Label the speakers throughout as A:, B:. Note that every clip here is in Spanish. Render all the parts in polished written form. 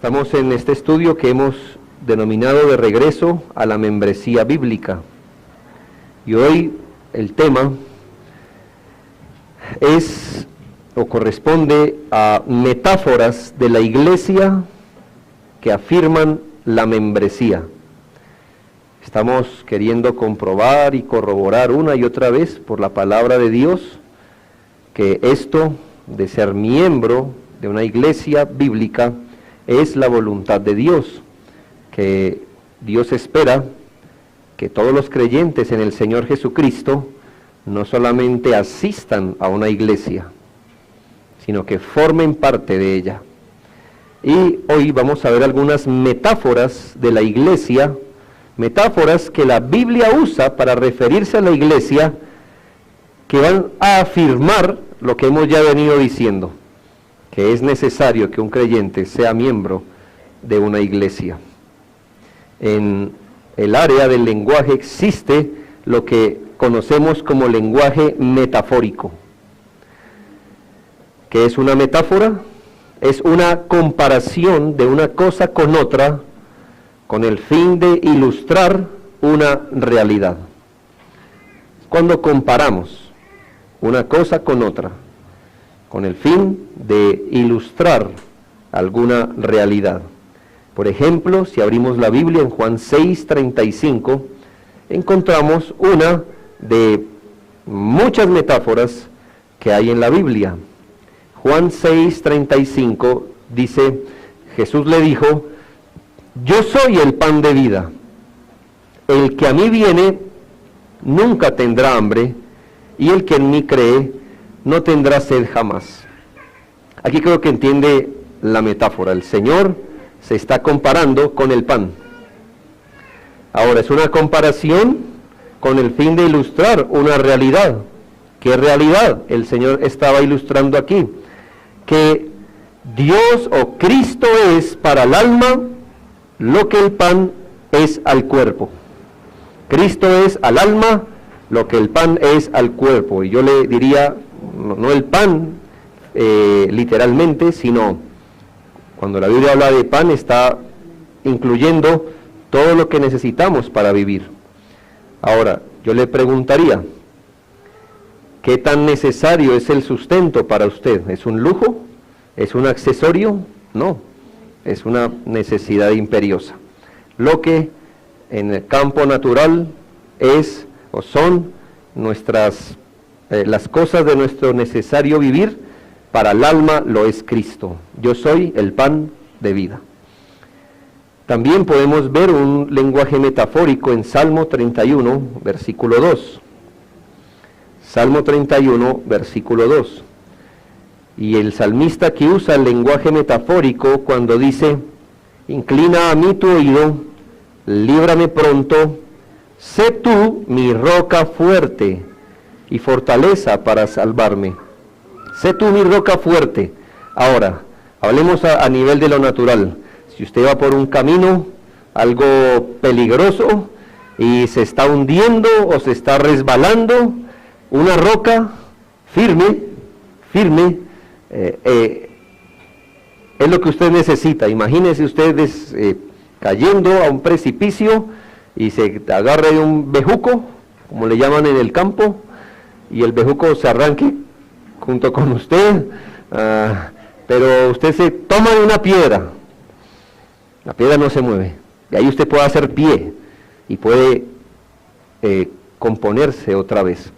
A: Estamos en este estudio que hemos denominado de regreso a la membresía bíblica. Y hoy el tema es o corresponde a metáforas de la iglesia que afirman la membresía. Estamos queriendo comprobar y corroborar una y otra vez por la palabra de Dios que esto de ser miembro de una iglesia bíblica es la voluntad de Dios, que Dios espera que todos los creyentes en el Señor Jesucristo no solamente asistan a una iglesia, sino que formen parte de ella. Y hoy vamos a ver algunas metáforas de la iglesia, metáforas que la Biblia usa para referirse a la iglesia, que van a afirmar lo que hemos ya venido diciendo, que es necesario que un creyente sea miembro de una iglesia. En el área del lenguaje existe lo que conocemos como lenguaje metafórico. ¿Qué es una metáfora? Es una comparación de una cosa con otra con el fin de ilustrar una realidad. Cuando comparamos una cosa con otra, con el fin de ilustrar alguna realidad. Por ejemplo, si abrimos la Biblia en Juan 6:35, encontramos una de muchas metáforas que hay en la Biblia. Juan 6:35 dice, Jesús le dijo, yo soy el pan de vida. El que a mí viene nunca tendrá hambre, y el que en mí cree no tendrá sed jamás. Aquí creo que entiende la metáfora. El Señor se está comparando con el pan. Ahora, es una comparación con el fin de ilustrar una realidad. ¿Qué realidad el Señor estaba ilustrando aquí? Que Dios o Cristo es para el alma lo que el pan es al cuerpo. Cristo es al alma lo que el pan es al cuerpo. Y yo le diría, no el pan literalmente, sino cuando la Biblia habla de pan está incluyendo todo lo que necesitamos para vivir. Ahora, yo le preguntaría, ¿qué tan necesario es el sustento para usted? ¿Es un lujo? ¿Es un accesorio? No, es una necesidad imperiosa. Lo que en el campo natural es o son nuestras las cosas de nuestro necesario vivir, para el alma lo es Cristo. Yo soy el pan de vida. También podemos ver un lenguaje metafórico en Salmo 31, versículo 2. Salmo 31, versículo 2. Y el salmista aquí usa el lenguaje metafórico cuando dice, inclina a mí tu oído, líbrame pronto, sé tú mi roca fuerte y fortaleza para salvarme. Sé tú mi roca fuerte. Ahora, hablemos a nivel de lo natural. Si usted va por un camino, algo peligroso, y se está hundiendo o se está resbalando, una roca firme, es lo que usted necesita. Imagínese ustedes cayendo a un precipicio y se agarre de un bejuco, como le llaman en el campo, y el bejuco se arranque junto con usted, pero usted se toma de una piedra, la piedra no se mueve, y ahí usted puede hacer pie y puede componerse otra vez.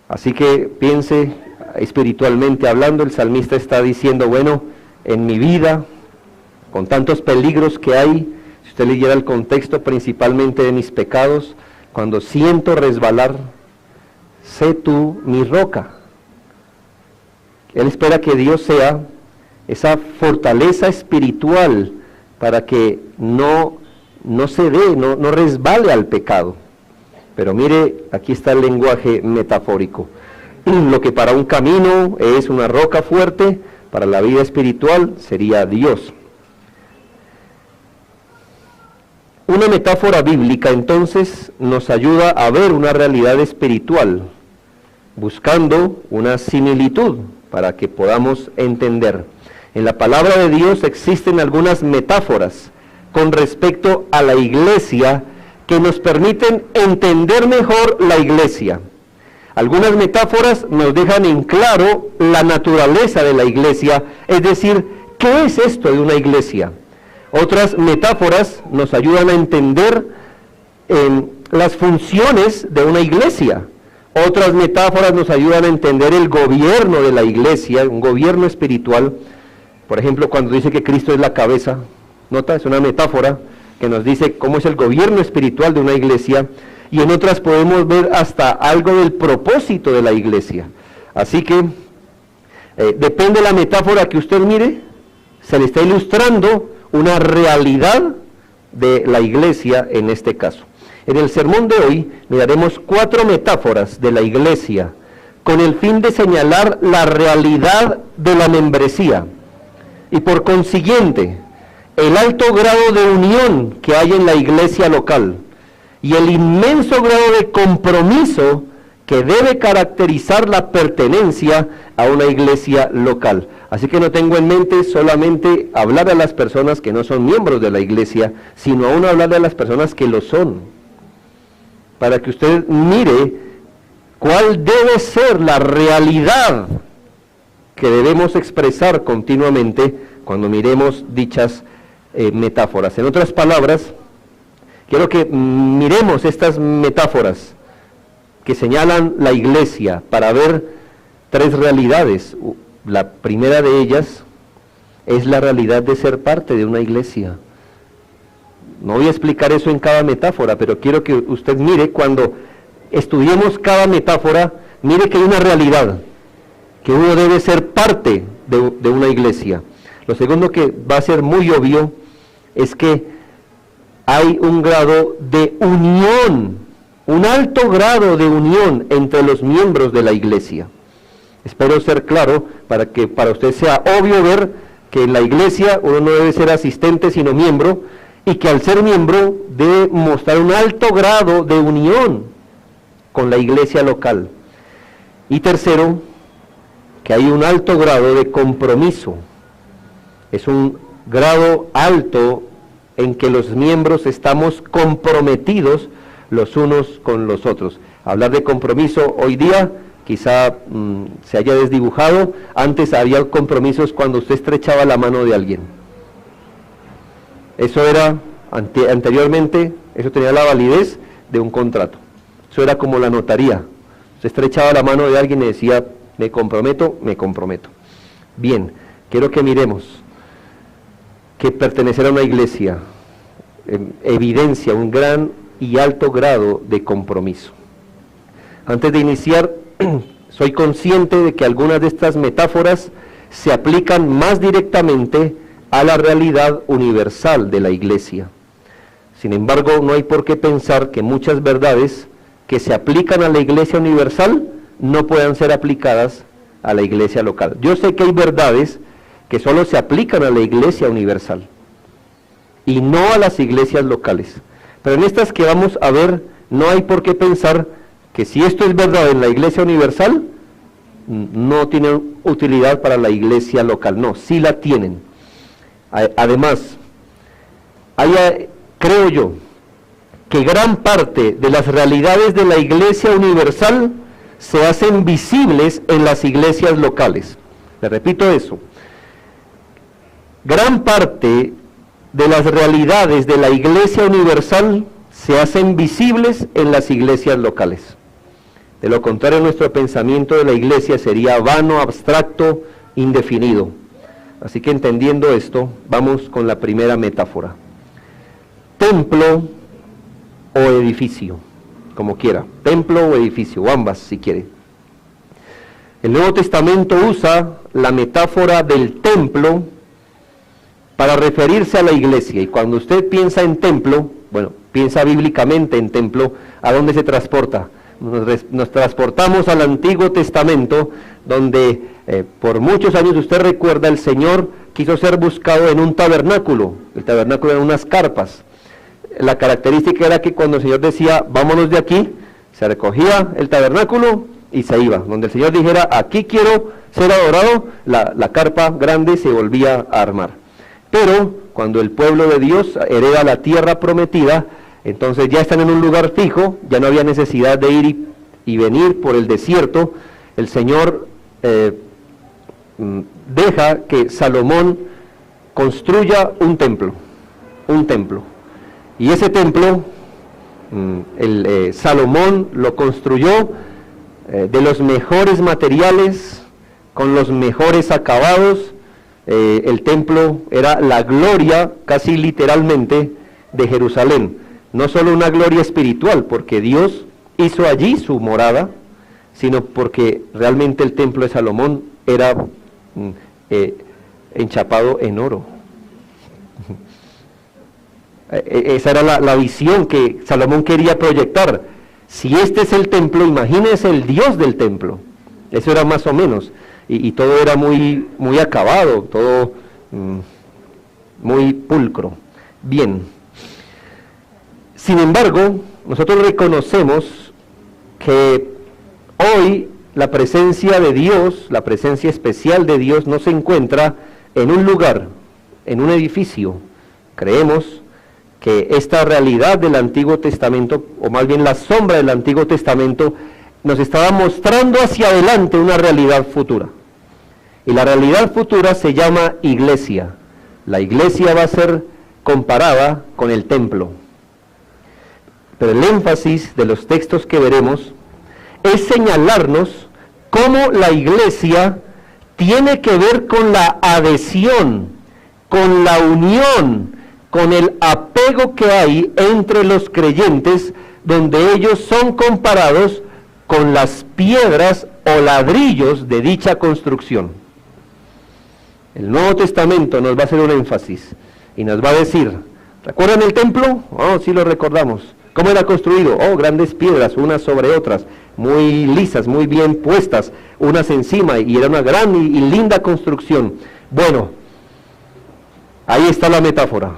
A: Así que piense, espiritualmente hablando, el salmista está diciendo, bueno, en mi vida, con tantos peligros que hay, si usted leyera el contexto principalmente de mis pecados, cuando siento resbalar, sé tú mi roca. Él espera que Dios sea esa fortaleza espiritual para que no se dé, no resbale al pecado. Pero mire, aquí está el lenguaje metafórico. Lo que para un camino es una roca fuerte, para la vida espiritual sería Dios. Una metáfora bíblica entonces nos ayuda a ver una realidad espiritual, buscando una similitud para que podamos entender. En la palabra de Dios existen algunas metáforas con respecto a la iglesia que nos permiten entender mejor la iglesia. Algunas metáforas nos dejan en claro la naturaleza de la iglesia, es decir, ¿qué es esto de una iglesia? Otras metáforas nos ayudan a entender las funciones de una iglesia. Otras metáforas nos ayudan a entender el gobierno de la iglesia, un gobierno espiritual. Por ejemplo, cuando dice que Cristo es la cabeza, ¿nota? Es una metáfora que nos dice cómo es el gobierno espiritual de una iglesia, y en otras podemos ver hasta algo del propósito de la iglesia. Así que, depende de la metáfora que usted mire, se le está ilustrando una realidad de la iglesia en este caso. En el sermón de hoy miraremos 4 metáforas de la iglesia con el fin de señalar la realidad de la membresía y por consiguiente el alto grado de unión que hay en la iglesia local y el inmenso grado de compromiso que debe caracterizar la pertenencia a una iglesia local. Así que no tengo en mente solamente hablar a las personas que no son miembros de la iglesia, sino aún hablarle a las personas que lo son, para que usted mire cuál debe ser la realidad que debemos expresar continuamente cuando miremos dichas metáforas. En otras palabras, quiero que miremos estas metáforas que señalan la iglesia para ver 3 realidades. La primera de ellas es la realidad de ser parte de una iglesia. No voy a explicar eso en cada metáfora, pero quiero que usted mire, cuando estudiemos cada metáfora, mire que hay una realidad, que uno debe ser parte de una iglesia. Lo segundo que va a ser muy obvio es que hay un grado de unión, un alto grado de unión entre los miembros de la iglesia. Espero ser claro para que para usted sea obvio ver que en la iglesia uno no debe ser asistente sino miembro, y que al ser miembro debe mostrar un alto grado de unión con la iglesia local. Y tercero, que hay un alto grado de compromiso. Es un grado alto en que los miembros estamos comprometidos los unos con los otros. Hablar de compromiso hoy día quizá se haya desdibujado. Antes había compromisos cuando usted estrechaba la mano de alguien. Eso era, anteriormente, eso tenía la validez de un contrato. Eso era como la notaría. Usted estrechaba la mano de alguien y decía, me comprometo, me comprometo. Bien, quiero que miremos que pertenecer a una iglesia evidencia un gran y alto grado de compromiso. Antes de iniciar, soy consciente de que algunas de estas metáforas se aplican más directamente a la realidad universal de la iglesia. Sin embargo, no hay por qué pensar que muchas verdades que se aplican a la iglesia universal no puedan ser aplicadas a la iglesia local. Yo sé que hay verdades que solo se aplican a la iglesia universal y no a las iglesias locales. Pero en estas que vamos a ver, no hay por qué pensar que si esto es verdad en la iglesia universal, no tiene utilidad para la iglesia local. No, sí la tienen. Además, creo yo, que gran parte de las realidades de la iglesia universal se hacen visibles en las iglesias locales. Le repito eso. Gran parte de las realidades de la iglesia universal se hacen visibles en las iglesias locales. De lo contrario, nuestro pensamiento de la iglesia sería vano, abstracto, indefinido. Así que entendiendo esto, vamos con la primera metáfora. Templo o edificio, como quiera. Templo o edificio, o ambas si quiere. El Nuevo Testamento usa la metáfora del templo para referirse a la iglesia. Y cuando usted piensa en templo, bueno, piensa bíblicamente en templo, ¿a dónde se transporta? Nos transportamos al Antiguo Testamento, donde por muchos años, usted recuerda, el Señor quiso ser buscado en un tabernáculo. El tabernáculo eran unas carpas. La característica era que cuando el Señor decía, vámonos de aquí, se recogía el tabernáculo y se iba. Donde el Señor dijera, aquí quiero ser adorado, la carpa grande se volvía a armar. Pero cuando el pueblo de Dios hereda la tierra prometida, entonces ya están en un lugar fijo, ya no había necesidad de ir y venir por el desierto. El Señor deja que Salomón construya un templo. Y ese templo, Salomón lo construyó de los mejores materiales, con los mejores acabados. El templo era la gloria, casi literalmente, de Jerusalén. No solo una gloria espiritual, porque Dios hizo allí su morada, sino porque realmente el templo de Salomón era enchapado en oro. Esa era la visión que Salomón quería proyectar. Si este es el templo, imagínese el Dios del templo. Eso era más o menos. Y todo era muy, muy acabado, todo muy pulcro. Bien. Sin embargo, nosotros reconocemos que hoy la presencia de Dios, la presencia especial de Dios, no se encuentra en un lugar, en un edificio. Creemos que esta realidad del Antiguo Testamento, o más bien la sombra del Antiguo Testamento, nos estaba mostrando hacia adelante una realidad futura. Y la realidad futura se llama iglesia. La iglesia va a ser comparada con el templo. Pero el énfasis de los textos que veremos es señalarnos cómo la iglesia tiene que ver con la adhesión, con la unión, con el apego que hay entre los creyentes, donde ellos son comparados con las piedras o ladrillos de dicha construcción. El Nuevo Testamento nos va a hacer un énfasis y nos va a decir, ¿recuerdan el templo? Oh, sí lo recordamos. ¿Cómo era construido? Oh, grandes piedras, unas sobre otras, muy lisas, muy bien puestas, unas encima, y era una gran y linda construcción. Bueno, ahí está la metáfora.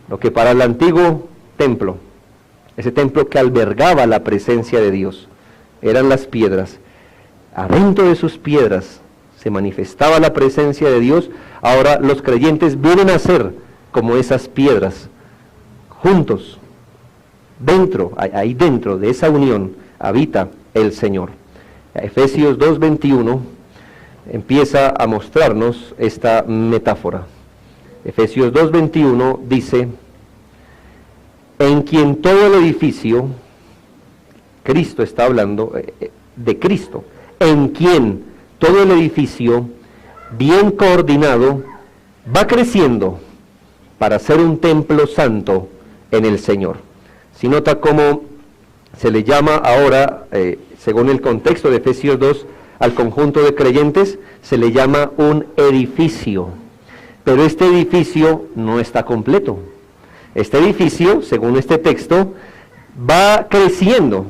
A: Lo que para el antiguo templo, ese templo que albergaba la presencia de Dios, eran las piedras. Adentro de sus piedras se manifestaba la presencia de Dios. Ahora los creyentes vienen a ser como esas piedras, juntos, ahí dentro de esa unión habita el Señor. Efesios 2:21 empieza a mostrarnos esta metáfora. Efesios 2:21 dice, en quien todo el edificio, Cristo está hablando de Cristo, en quien todo el edificio, bien coordinado, va creciendo para ser un templo santo en el Señor. Si nota cómo se le llama ahora, según el contexto de Efesios 2, al conjunto de creyentes, se le llama un edificio. Pero este edificio no está completo. Este edificio, según este texto, va creciendo.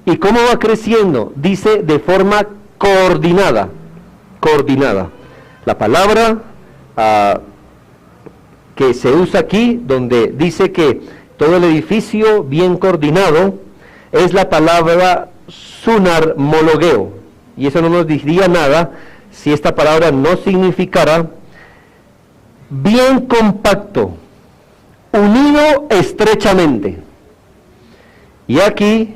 A: ¿Y cómo va creciendo? Dice de forma coordinada. La palabra que se usa aquí, donde dice que todo el edificio bien coordinado, es la palabra sunarmologeo. Y eso no nos diría nada si esta palabra no significara bien compacto, unido estrechamente. Y aquí,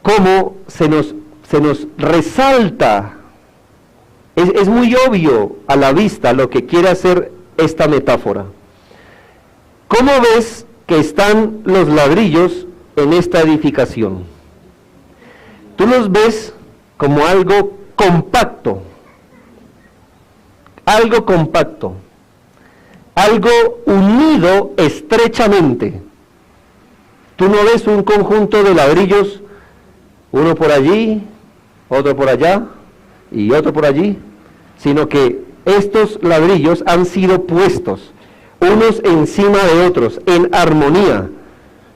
A: como se nos resalta, es muy obvio a la vista lo que quiere hacer esta metáfora. ¿Cómo ves que están los ladrillos en esta edificación? Tú los ves como algo compacto, algo unido estrechamente. Tú no ves un conjunto de ladrillos, uno por allí, otro por allá y otro por allí, sino que estos ladrillos han sido puestos unos encima de otros, en armonía.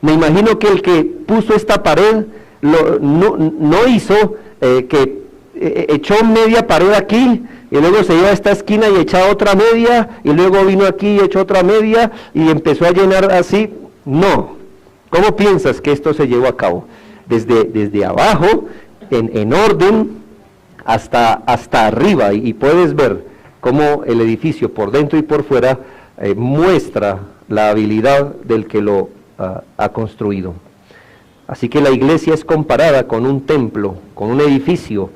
A: Me imagino que el que puso esta pared no hizo que echó media pared aquí, y luego se iba a esta esquina y echaba otra media, y luego vino aquí y echó otra media, y empezó a llenar así. No. ¿Cómo piensas que esto se llevó a cabo? Desde abajo, en orden, hasta arriba, y puedes ver cómo el edificio por dentro y por fuera muestra la habilidad del que lo ha construido. Así que la iglesia es comparada con un templo, con un edificio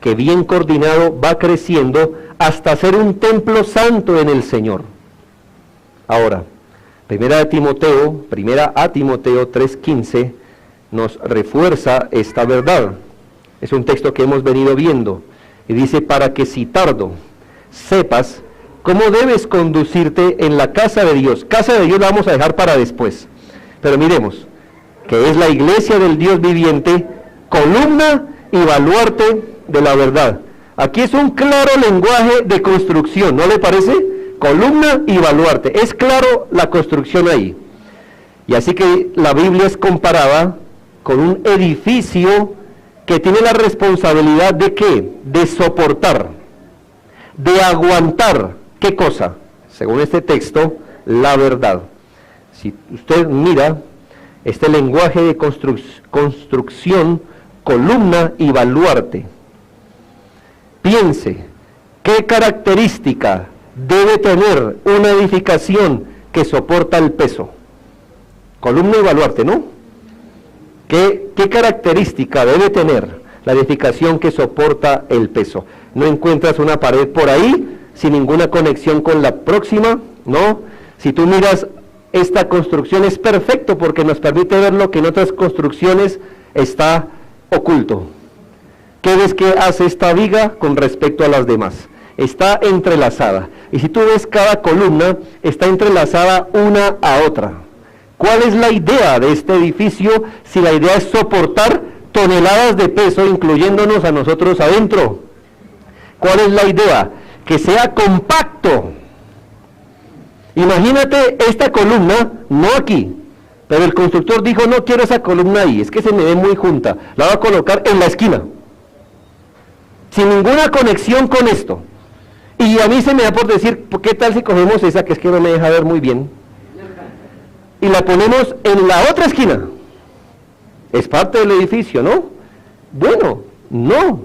A: que bien coordinado va creciendo hasta ser un templo santo en el Señor. Ahora, Primera a Timoteo 3:15 nos refuerza esta verdad. Es un texto que hemos venido viendo y dice: para que si tardo sepas cómo debes conducirte en la casa de Dios. Casa de Dios la vamos a dejar para después, pero miremos que es la iglesia del Dios viviente, columna y baluarte de la verdad. Aquí es un claro lenguaje de construcción, ¿no le parece? Columna y baluarte, es claro la construcción ahí. Y así que la Biblia es comparada con un edificio que tiene la responsabilidad de ¿qué? De soportar, de aguantar. ¿Qué cosa? Según este texto, la verdad. Si usted mira este lenguaje de construcción, columna y baluarte, piense, ¿qué característica debe tener una edificación que soporta el peso? Columna y baluarte, ¿no? ¿Qué característica debe tener la edificación que soporta el peso? No encuentras una pared por ahí sin ninguna conexión con la próxima, ¿no? Si tú miras esta construcción es perfecto porque nos permite ver lo que en otras construcciones está oculto. ¿Qué ves que hace esta viga con respecto a las demás? Está entrelazada. Y si tú ves cada columna, está entrelazada una a otra. ¿Cuál es la idea de este edificio si la idea es soportar toneladas de peso, incluyéndonos a nosotros adentro? ¿Cuál es la idea? Que sea compacto. Imagínate esta columna, no aquí, pero el constructor dijo: no quiero esa columna ahí, es que se me ve muy junta, la voy a colocar en la esquina, sin ninguna conexión con esto. Y a mí se me da por decir: ¿qué tal si cogemos esa, que es que no me deja ver muy bien, y la ponemos en la otra esquina? Es parte del edificio, ¿no? Bueno, no,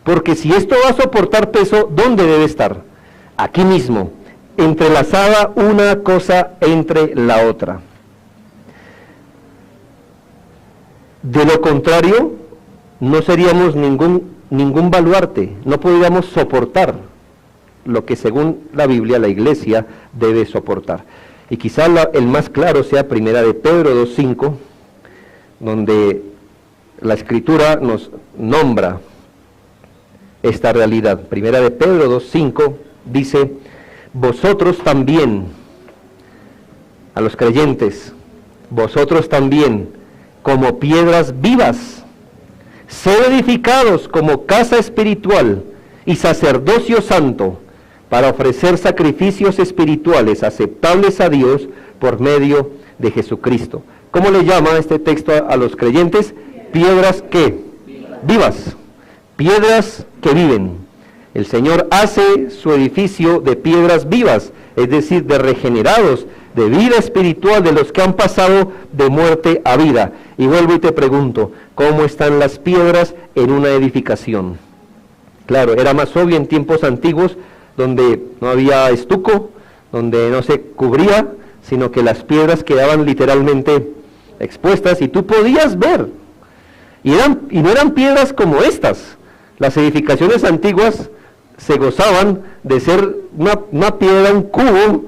A: porque si esto va a soportar peso, ¿dónde debe estar? Aquí mismo, entrelazada una cosa entre la otra. De lo contrario, no seríamos ningún baluarte, no podríamos soportar lo que según la Biblia la iglesia debe soportar. Y quizá el más claro sea Primera de Pedro 2:5, donde la Escritura nos nombra esta realidad. Primera de Pedro 2:5 dice: vosotros también, a los creyentes, vosotros también, como piedras vivas, sed edificados como casa espiritual y sacerdocio santo, para ofrecer sacrificios espirituales aceptables a Dios por medio de Jesucristo. ¿Cómo le llama este texto a los creyentes? Piedras que vivas, piedras que viven. El Señor hace su edificio de piedras vivas, es decir, de regenerados, de vida espiritual, de los que han pasado de muerte a vida. Y vuelvo y te pregunto, ¿cómo están las piedras en una edificación? Claro, era más obvio en tiempos antiguos, donde no había estuco, donde no se cubría, sino que las piedras quedaban literalmente expuestas y tú podías ver. Y no eran piedras como estas. Las edificaciones antiguas se gozaban de ser una piedra, un cubo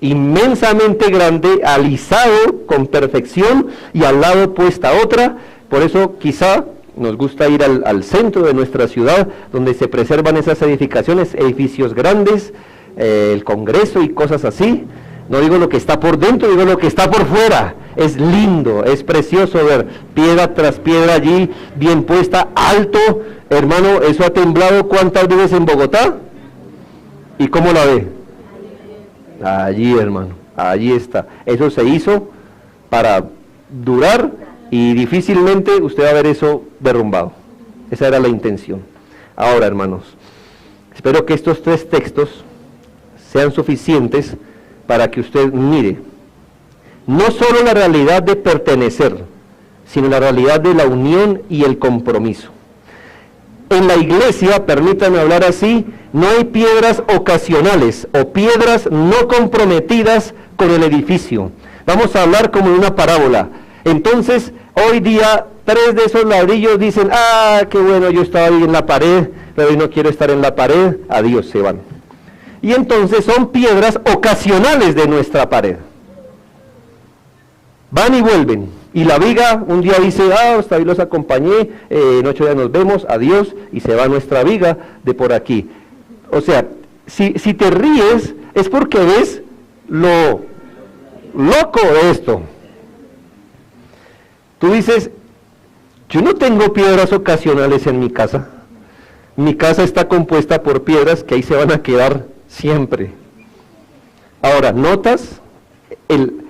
A: inmensamente grande, alisado con perfección, y al lado puesta otra. Por eso quizá nos gusta ir al centro de nuestra ciudad, donde se preservan esas edificaciones, edificios grandes, el Congreso y cosas así. No digo lo que está por dentro, digo lo que está por fuera. Es lindo, es precioso ver piedra tras piedra allí, bien puesta, alto. Hermano, eso ha temblado ¿cuántas veces en Bogotá? ¿Y cómo la ve? Allí, hermano, allí está. Eso se hizo para durar y difícilmente usted va a ver eso derrumbado. Esa era la intención. Ahora, hermanos, espero que estos 3 textos sean suficientes para que usted mire no solo la realidad de pertenecer, sino la realidad de la unión y el compromiso. en la iglesia, permítanme hablar así, no hay piedras ocasionales o piedras no comprometidas con el edificio. Vamos a hablar como en una parábola. Entonces, hoy día, 3 de esos ladrillos dicen, qué bueno, yo estaba ahí en la pared, pero hoy no quiero estar en la pared, adiós, se van. Y entonces son piedras ocasionales de nuestra pared. Van y vuelven. Y la viga un día dice, esta vez los acompañé, en 8 días nos vemos, adiós, y se va nuestra viga de por aquí. O sea, si te ríes, es porque ves lo loco de esto. Tú dices, yo no tengo piedras ocasionales en mi casa. Mi casa está compuesta por piedras que ahí se van a quedar siempre. Ahora, ¿notas el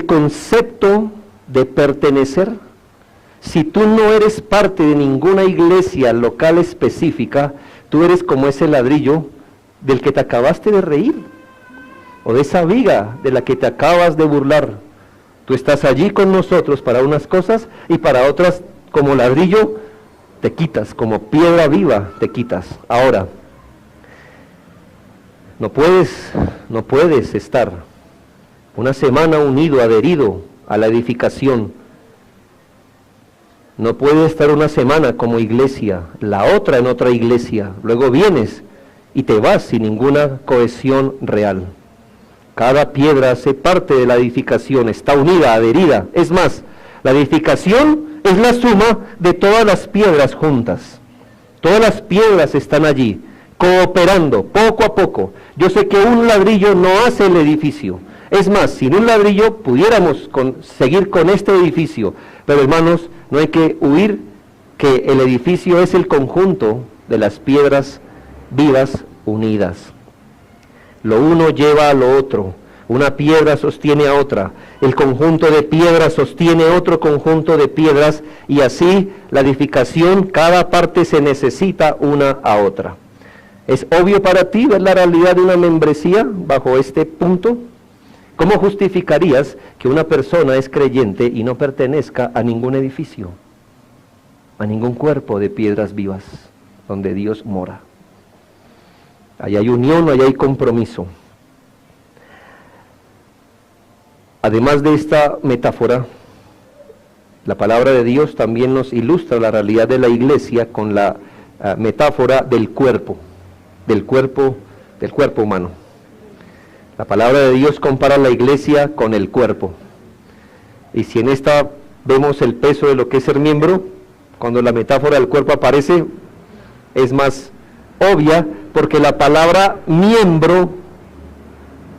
A: concepto de pertenecer? Si tú no eres parte de ninguna iglesia local específica, tú eres como ese ladrillo del que te acabaste de reír, o de esa viga de la que te acabas de burlar. Tú estás allí con nosotros para unas cosas y para otras, como ladrillo, te quitas, como piedra viva te quitas. Ahora, no puedes estar una semana unido, adherido a la edificación. No puedes estar una semana como iglesia, la otra en otra iglesia. Luego vienes y te vas sin ninguna cohesión real. Cada piedra hace parte de la edificación, está unida, adherida. Es más, la edificación es la suma de todas las piedras juntas. Todas las piedras están allí, cooperando poco a poco. Yo sé que un ladrillo no hace el edificio. Es más, sin un ladrillo pudiéramos seguir con este edificio. Pero hermanos, no hay que huir que el edificio es el conjunto de las piedras vivas unidas. Lo uno lleva a lo otro. Una piedra sostiene a otra. El conjunto de piedras sostiene otro conjunto de piedras. Y así la edificación, cada parte se necesita una a otra. ¿Es obvio para ti ver la realidad de una membresía bajo este punto? ¿Cómo justificarías que una persona es creyente y no pertenezca a ningún edificio, a ningún cuerpo de piedras vivas donde Dios mora? Allá hay unión, allá hay compromiso. Además de esta metáfora, la palabra de Dios también nos ilustra la realidad de la iglesia con la metáfora del cuerpo humano. La palabra de Dios compara la iglesia con el cuerpo. Y si en esta vemos el peso de lo que es ser miembro, cuando la metáfora del cuerpo aparece, es más obvia, porque la palabra miembro,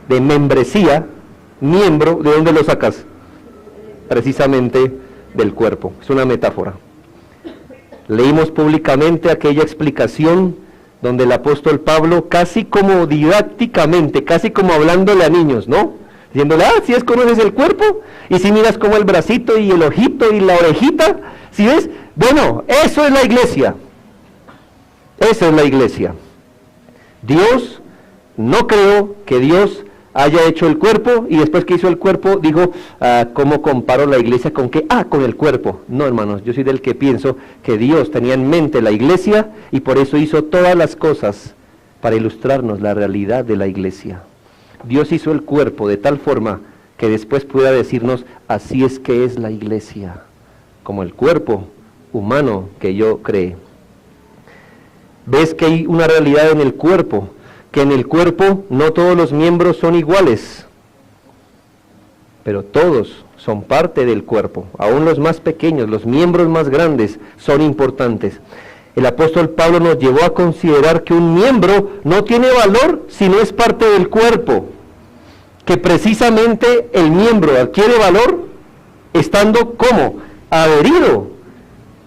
A: de membresía, miembro, ¿de dónde lo sacas? Precisamente del cuerpo. Es una metáfora. Leímos públicamente aquella explicación donde el apóstol Pablo, casi como didácticamente, casi como hablándole a niños, ¿no? Diciéndole, si conoces el cuerpo, y si miras como el bracito y el ojito y la orejita, ¿sí ves? Bueno, eso es la iglesia. Esa es la iglesia. Dios no creó que Dios haya hecho el cuerpo, y después que hizo el cuerpo, dijo, ¿cómo comparo la iglesia con qué? Con el cuerpo. No, hermanos, yo soy del que pienso que Dios tenía en mente la iglesia, y por eso hizo todas las cosas para ilustrarnos la realidad de la iglesia. Dios hizo el cuerpo de tal forma que después pueda decirnos, así es que es la iglesia, como el cuerpo humano que yo creé. ¿Ves que hay una realidad en el cuerpo? Que en el cuerpo no todos los miembros son iguales, pero todos son parte del cuerpo. Aún los más pequeños, los miembros más grandes son importantes. El apóstol Pablo nos llevó a considerar que un miembro no tiene valor si no es parte del cuerpo, que precisamente el miembro adquiere valor estando como adherido,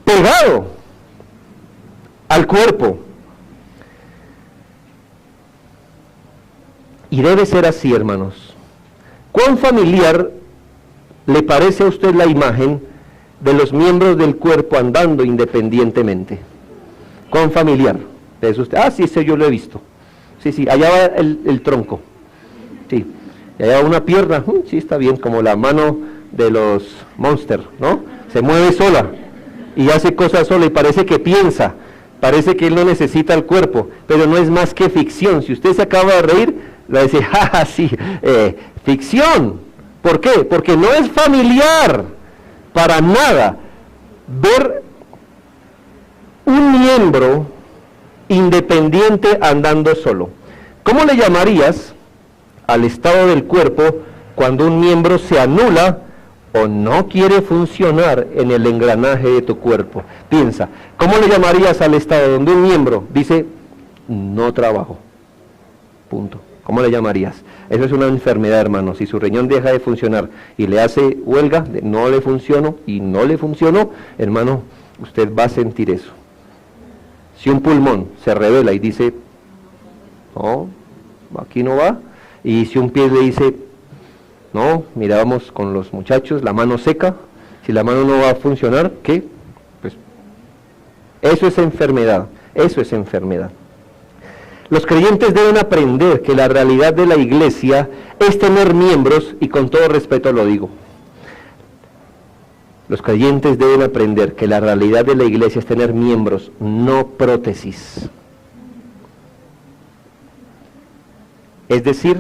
A: pegado al cuerpo. Y debe ser así, hermanos. ¿Cuán familiar le parece a usted la imagen de los miembros del cuerpo andando independientemente? ¿Cuán familiar? ¿Es usted? Sí, ese yo lo he visto. Sí, allá va el tronco. Sí, y allá va una pierna. Sí, está bien, como la mano de los Monster, ¿no? Se mueve sola. y hace cosas solo y parece que piensa, parece que él no necesita el cuerpo, pero no es más que ficción. Si usted se acaba de reír, le va a decir, jaja, sí, ficción. ¿Por qué? Porque no es familiar para nada ver un miembro independiente andando solo. ¿Cómo le llamarías al estado del cuerpo cuando un miembro se anula o no quiere funcionar en el engranaje de tu cuerpo? Piensa, ¿cómo le llamarías al estado donde un miembro dice, no trabajo? Punto. ¿Cómo le llamarías? Eso es una enfermedad, hermano. Si su riñón deja de funcionar y le hace huelga, no le funcionó y no le funcionó, hermano, usted va a sentir eso. Si un pulmón se revela y dice, no, aquí no va, y si un pie le dice, no, mira, vamos con los muchachos, la mano seca, si la mano no va a funcionar, ¿qué? Pues eso es enfermedad, eso es enfermedad. Los creyentes deben aprender que la realidad de la iglesia es tener miembros, y con todo respeto lo digo, los creyentes deben aprender que la realidad de la iglesia es tener miembros, no prótesis. Es decir,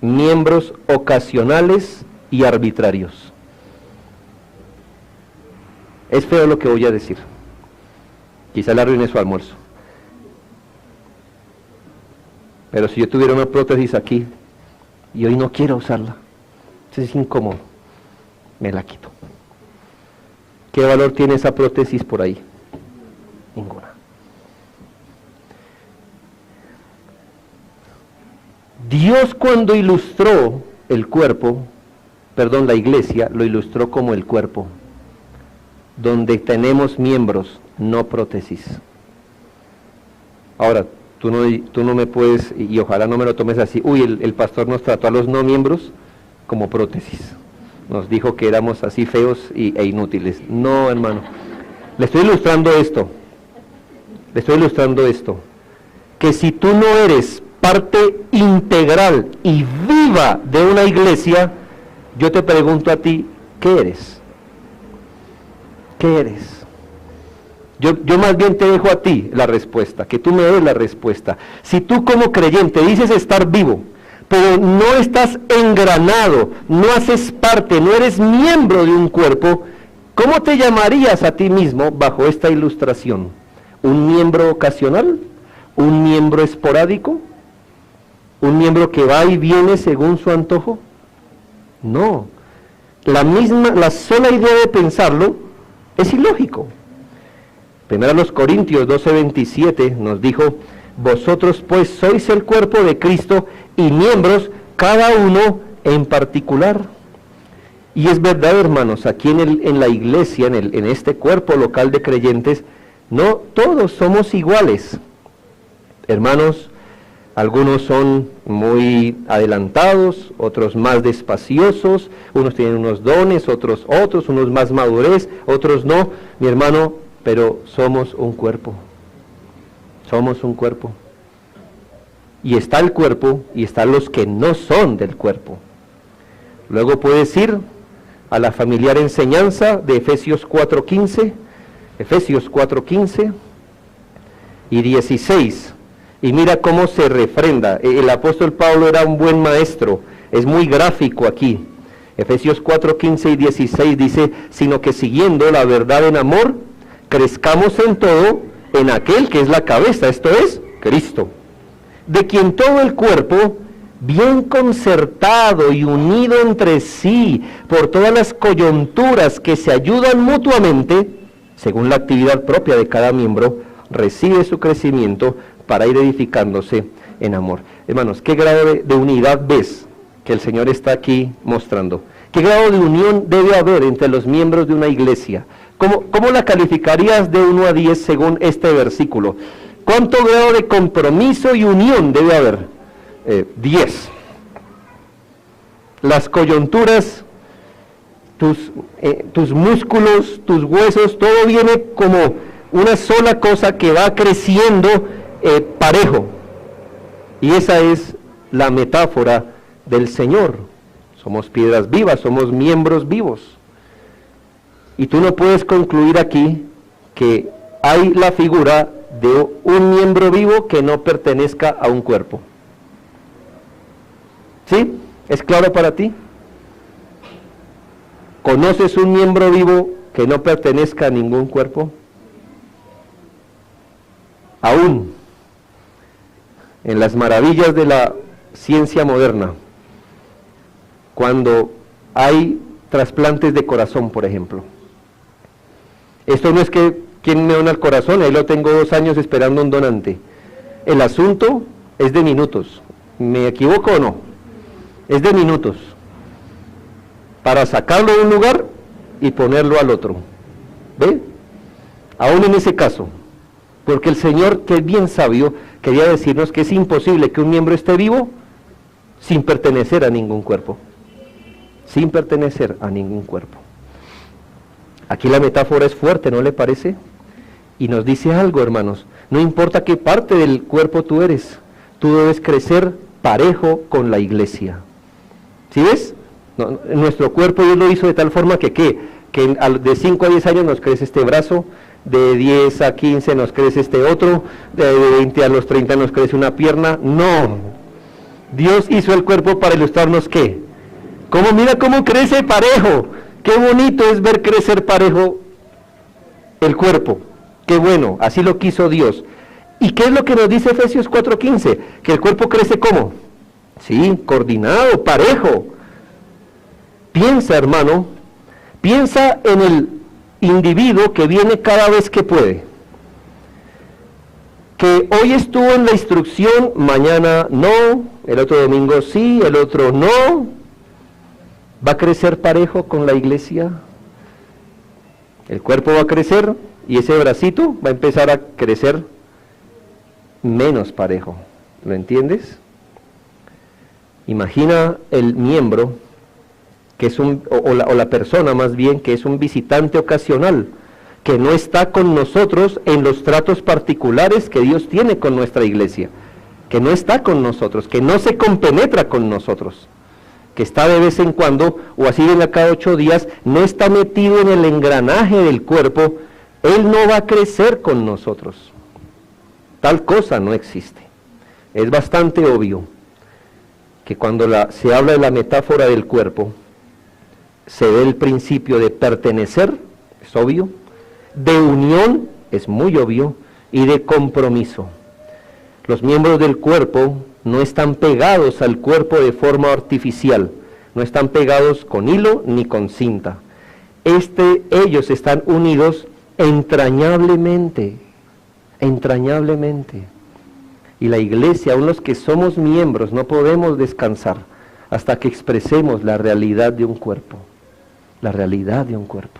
A: miembros ocasionales y arbitrarios. Es feo lo que voy a decir. Quizá le arruine su almuerzo. Pero si yo tuviera una prótesis aquí y hoy no quiero usarla, es incómodo, me la quito. ¿Qué valor tiene esa prótesis por ahí? Ninguna. Dios, cuando ilustró el cuerpo, la iglesia, lo ilustró como el cuerpo, donde tenemos miembros, no prótesis. Ahora, tú no me puedes, y ojalá no me lo tomes así, el pastor nos trató a los no miembros como prótesis. Nos dijo que éramos así feos e inútiles. No, hermano. Le estoy ilustrando esto. Que si tú no eres parte integral y viva de una iglesia, yo te pregunto a ti, ¿qué eres? ¿Qué eres? Yo más bien te dejo a ti la respuesta, que tú me des la respuesta. Si tú como creyente dices estar vivo, pero no estás engranado, no haces parte, no eres miembro de un cuerpo, ¿cómo te llamarías a ti mismo bajo esta ilustración? ¿Un miembro ocasional? ¿Un miembro esporádico? ¿Un miembro que va y viene según su antojo? No. La sola idea de pensarlo es ilógico. Primero los Corintios 12:27 nos dijo, vosotros pues sois el cuerpo de Cristo y miembros, cada uno en particular. Y es verdad, hermanos, aquí en la iglesia, en este cuerpo local de creyentes, no todos somos iguales. Hermanos, algunos son muy adelantados, otros más despaciosos, unos tienen unos dones, otros, unos más madurez, otros no. Mi hermano, pero somos un cuerpo. Somos un cuerpo. Y está el cuerpo y están los que no son del cuerpo. Luego puedes ir a la familiar enseñanza de Efesios 4:15 y 16. Y mira cómo se refrenda. El apóstol Pablo era un buen maestro, es muy gráfico aquí. Efesios 4:15 y 16 dice, sino que siguiendo la verdad en amor, crezcamos en todo en aquel que es la cabeza, esto es, Cristo, de quien todo el cuerpo, bien concertado y unido entre sí por todas las coyunturas que se ayudan mutuamente, según la actividad propia de cada miembro, recibe su crecimiento para ir edificándose en amor. Hermanos, ¿qué grado de unidad ves que el Señor está aquí mostrando? ¿Qué grado de unión debe haber entre los miembros de una iglesia? ¿Cómo la calificarías de 1 a 10 según este versículo? ¿Cuánto grado de compromiso y unión debe haber? 10. Las coyunturas, tus músculos, tus huesos, todo viene como una sola cosa que va creciendo parejo. Y esa es la metáfora del Señor. Somos piedras vivas, somos miembros vivos. Y tú no puedes concluir aquí que hay la figura de un miembro vivo que no pertenezca a un cuerpo. ¿Sí? ¿Es claro para ti? ¿Conoces un miembro vivo que no pertenezca a ningún cuerpo? Aún en las maravillas de la ciencia moderna, cuando hay trasplantes de corazón, por ejemplo. Esto no es que quien me dona el corazón, ahí lo tengo 2 años esperando un donante. El asunto es de minutos. ¿Me equivoco o no? Es de minutos. Para sacarlo de un lugar y ponerlo al otro. ¿Ve? Aún en ese caso. Porque el Señor, que es bien sabio, quería decirnos que es imposible que un miembro esté vivo sin pertenecer a ningún cuerpo. Sin pertenecer a ningún cuerpo. Aquí la metáfora es fuerte, ¿no le parece? Y nos dice algo, hermanos. No importa qué parte del cuerpo tú eres, tú debes crecer parejo con la iglesia. ¿Sí ves? No, nuestro cuerpo Dios lo hizo de tal forma que de 5 a 10 años nos crece este brazo, de 10 a 15 nos crece este otro, de 20 a los 30 nos crece una pierna. No. Dios hizo el cuerpo para ilustrarnos ¿qué? Mira cómo crece parejo. Qué bonito es ver crecer parejo el cuerpo. Qué bueno, así lo quiso Dios. ¿Y qué es lo que nos dice Efesios 4:15? Que el cuerpo crece ¿cómo? Sí, coordinado, parejo. Piensa, hermano, piensa en el individuo que viene cada vez que puede. Que hoy estuvo en la instrucción, mañana no, el otro domingo sí, el otro no. ¿Va a crecer parejo con la iglesia? El cuerpo va a crecer y ese bracito va a empezar a crecer menos parejo. ¿Lo entiendes? Imagina el miembro, que es o la persona más bien, que es un visitante ocasional, que no está con nosotros en los tratos particulares que Dios tiene con nuestra iglesia, que no está con nosotros, que no se compenetra con nosotros, que está de vez en cuando, o así venga cada 8 días, no está metido en el engranaje del cuerpo. Él no va a crecer con nosotros. Tal cosa no existe. Es bastante obvio que cuando se habla de la metáfora del cuerpo, se ve el principio de pertenecer, es obvio, de unión, es muy obvio, y de compromiso. Los miembros del cuerpo no están pegados al cuerpo de forma artificial, no están pegados con hilo ni con cinta. Ellos están unidos entrañablemente. Y la iglesia, aun los que somos miembros, no podemos descansar hasta que expresemos la realidad de un cuerpo. La realidad de un cuerpo.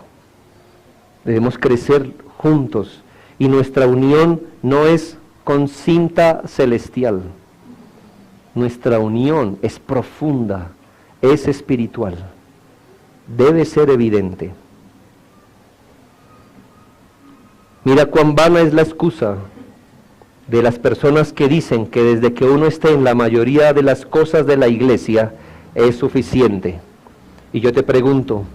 A: Debemos crecer juntos y nuestra unión no es con cinta celestial. Nuestra unión es profunda, es espiritual. Debe ser evidente. Mira cuán vana es la excusa de las personas que dicen que desde que uno esté en la mayoría de las cosas de la iglesia es suficiente. Y yo te pregunto,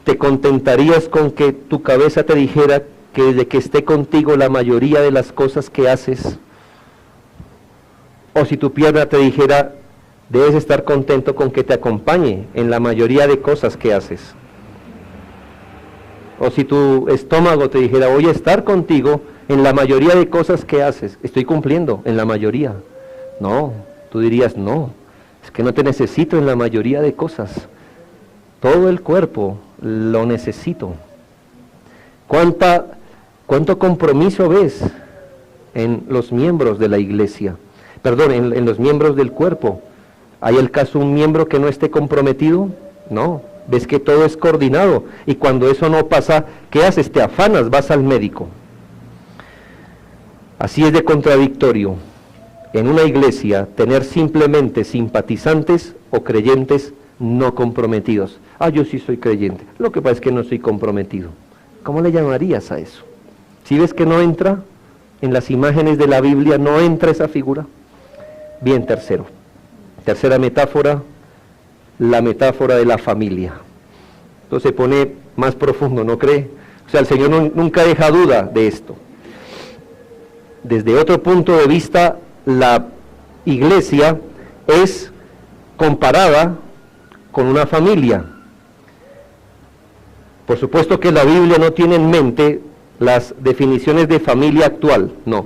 A: ¿te contentarías con que tu cabeza te dijera que desde que esté contigo la mayoría de las cosas que haces? O si tu pierna te dijera, debes estar contento con que te acompañe en la mayoría de cosas que haces. O si tu estómago te dijera, voy a estar contigo en la mayoría de cosas que haces. Estoy cumpliendo en la mayoría. No, tú dirías, no, es que no te necesito en la mayoría de cosas. Todo el cuerpo lo necesito. ¿Cuánto compromiso ves en los miembros de la iglesia? Perdón, en los miembros del cuerpo. ¿Hay el caso un miembro que no esté comprometido? No, ves que todo es coordinado. Y cuando eso no pasa, ¿qué haces? Te afanas, vas al médico. Así es de contradictorio en una iglesia tener simplemente simpatizantes o creyentes no comprometidos. Yo sí soy creyente, lo que pasa es que no soy comprometido. ¿Cómo le llamarías a eso? ¿Sí ves que no entra en las imágenes de la Biblia, no entra esa figura? Bien, tercera metáfora, la metáfora de la familia. Entonces se pone más profundo, ¿no cree? O sea, el Señor nunca deja duda de esto. Desde otro punto de vista, la iglesia es comparada con una familia. Por supuesto que la Biblia no tiene en mente las definiciones de familia actual, no,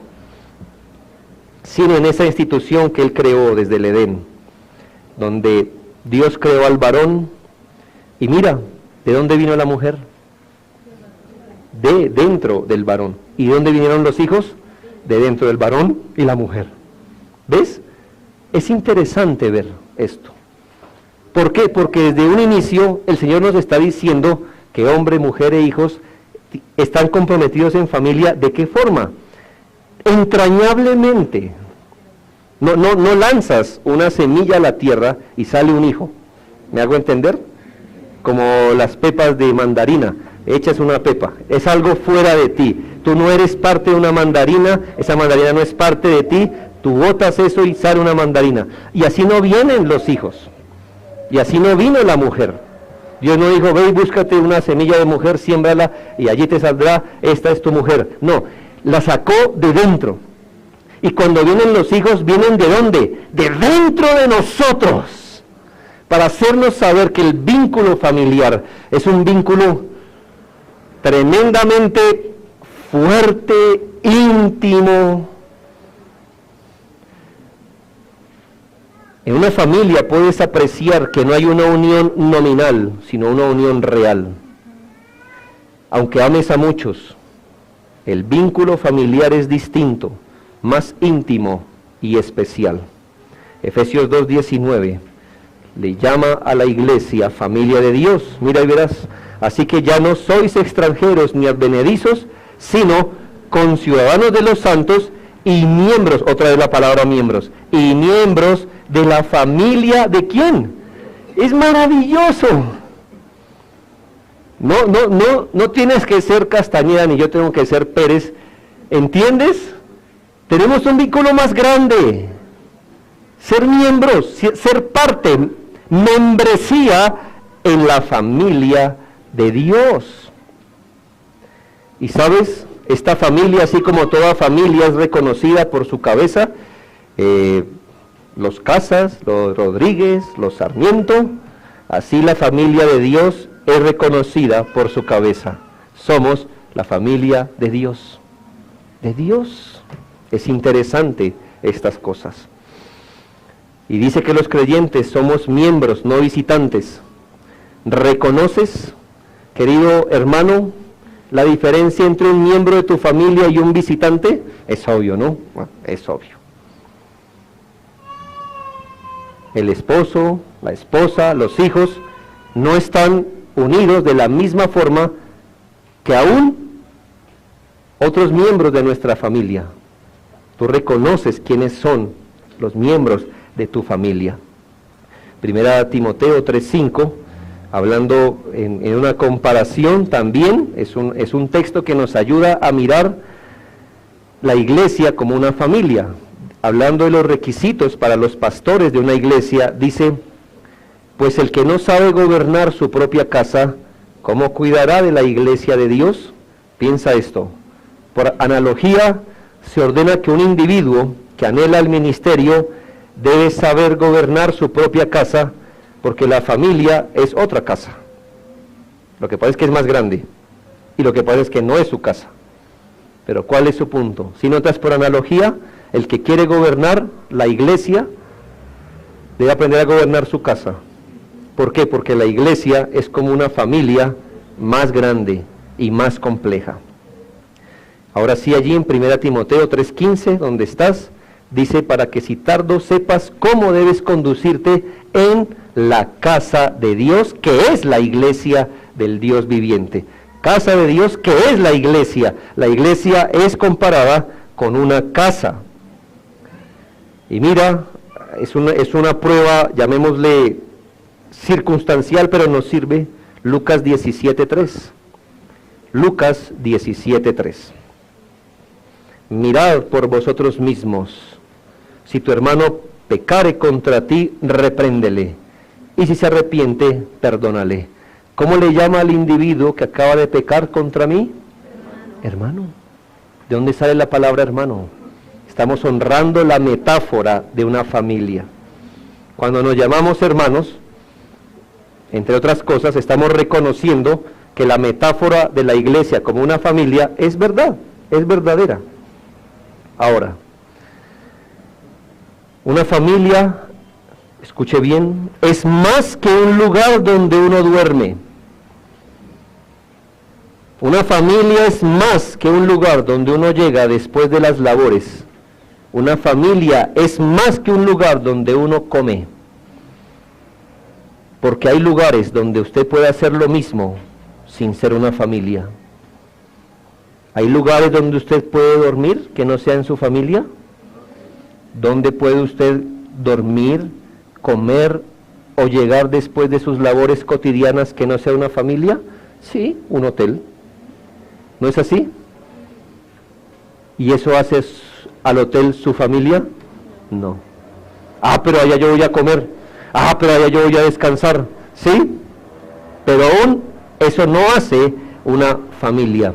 A: sino en esa institución que Él creó desde el Edén, donde Dios creó al varón, y mira, ¿de dónde vino la mujer? De dentro del varón. ¿Y de dónde vinieron los hijos? De dentro del varón y la mujer. ¿Ves? Es interesante ver esto. ¿Por qué? Porque desde un inicio el Señor nos está diciendo que hombre, mujer e hijos están comprometidos en familia. ¿De qué forma? Entrañablemente. No lanzas una semilla a la tierra y sale un hijo. ¿Me hago entender? Como las pepas de mandarina. Echas una pepa. Es algo fuera de ti. Tú no eres parte de una mandarina. Esa mandarina no es parte de ti. Tú botas eso y sale una mandarina. Y así no vienen los hijos. Y así no vino la mujer. Dios no dijo, ve y búscate una semilla de mujer, siémbrala y allí te saldrá, esta es tu mujer. No, la sacó de dentro. Y cuando vienen los hijos, ¿vienen de dónde? De dentro de nosotros. Para hacernos saber que el vínculo familiar es un vínculo tremendamente fuerte, íntimo. En una familia puedes apreciar que no hay una unión nominal, sino una unión real. Aunque ames a muchos, el vínculo familiar es distinto, más íntimo y especial. Efesios 2:19 le llama a la iglesia familia de Dios. Mira y verás, así que ya no sois extranjeros ni advenedizos, sino conciudadanos de los santos y miembros, otra vez la palabra miembros, y miembros de la familia ¿de quién? Es maravilloso. No tienes que ser Castañeda ni yo tengo que ser Pérez, ¿entiendes? Tenemos un vínculo más grande. Ser miembros, ser parte, membresía en la familia de Dios. Y sabes, esta familia, así como toda familia es reconocida por su cabeza, los Casas, los Rodríguez, los Sarmiento, así la familia de Dios es reconocida por su cabeza. Somos la familia de Dios. De Dios. Es interesante estas cosas. Y dice que los creyentes somos miembros, no visitantes. ¿Reconoces, querido hermano, la diferencia entre un miembro de tu familia y un visitante? Es obvio, ¿no? Bueno, es obvio. El esposo, la esposa, los hijos no están unidos de la misma forma que aún otros miembros de nuestra familia. Tú reconoces quiénes son los miembros de tu familia. Primera Timoteo 3:5, hablando en una comparación también, es un texto que nos ayuda a mirar la iglesia como una familia. Hablando de los requisitos para los pastores de una iglesia, dice, pues el que no sabe gobernar su propia casa, ¿cómo cuidará de la iglesia de Dios? Piensa esto. Por analogía, se ordena que un individuo que anhela el ministerio debe saber gobernar su propia casa, porque la familia es otra casa. Lo que pasa es que es más grande, y lo que pasa es que no es su casa. Pero ¿cuál es su punto? Si notas por analogía, el que quiere gobernar la iglesia debe aprender a gobernar su casa. ¿Por qué? Porque la iglesia es como una familia más grande y más compleja. Ahora sí, allí en 1 Timoteo 3:15, donde estás, dice, para que si tardo sepas cómo debes conducirte en la casa de Dios, que es la iglesia del Dios viviente. Casa de Dios, que es la iglesia. La iglesia es comparada con una casa. Y mira, es una prueba, llamémosle circunstancial, pero nos sirve. Lucas 17:3. Lucas 17:3. Mirad por vosotros mismos. Si tu hermano pecare contra ti, repréndele. Y si se arrepiente, perdónale. ¿Cómo le llama al individuo que acaba de pecar contra mí? Hermano. ¿De dónde sale la palabra hermano? Estamos honrando la metáfora de una familia. Cuando nos llamamos hermanos, entre otras cosas, estamos reconociendo que la metáfora de la iglesia como una familia es verdad, es verdadera. Ahora, una familia, escuche bien, es más que un lugar donde uno duerme. Una familia es más que un lugar donde uno llega después de las labores. Una familia es más que un lugar donde uno come. Porque hay lugares donde usted puede hacer lo mismo sin ser una familia. ¿Hay lugares donde usted puede dormir que no sea en su familia? ¿Dónde puede usted dormir, comer o llegar después de sus labores cotidianas que no sea una familia? Sí, un hotel. ¿No es así? ¿Y eso hace al hotel su familia? No. Ah, pero allá yo voy a comer. Ah, pero allá yo voy a descansar. ¿Sí? Pero aún eso no hace una familia.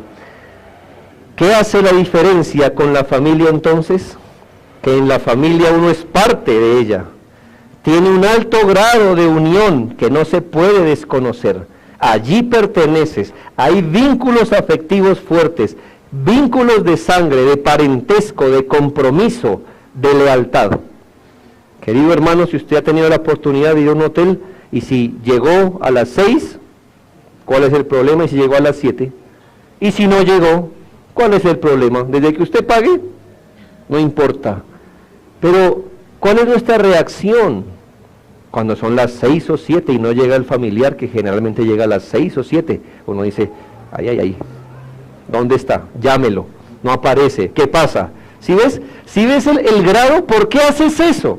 A: ¿Qué hace la diferencia con la familia entonces? Que en la familia uno es parte de ella. Tiene un alto grado de unión que no se puede desconocer. Allí perteneces. Hay vínculos afectivos fuertes, vínculos de sangre, de parentesco, de compromiso, de lealtad. Querido hermano, si usted ha tenido la oportunidad de ir a un hotel y si llegó a las 6, ¿cuál es el problema? Y si llegó a las 7, y si no llegó, ¿cuál es el problema? Desde que usted pague, no importa. Pero, ¿cuál es nuestra reacción cuando son las 6 o 7 y no llega el familiar, que generalmente llega a las 6 o 7? Uno dice, ay, ¿dónde está? Llámelo, no aparece, ¿qué pasa? ¿Sí ves? ¿Sí ves el grado? ¿Por qué haces eso?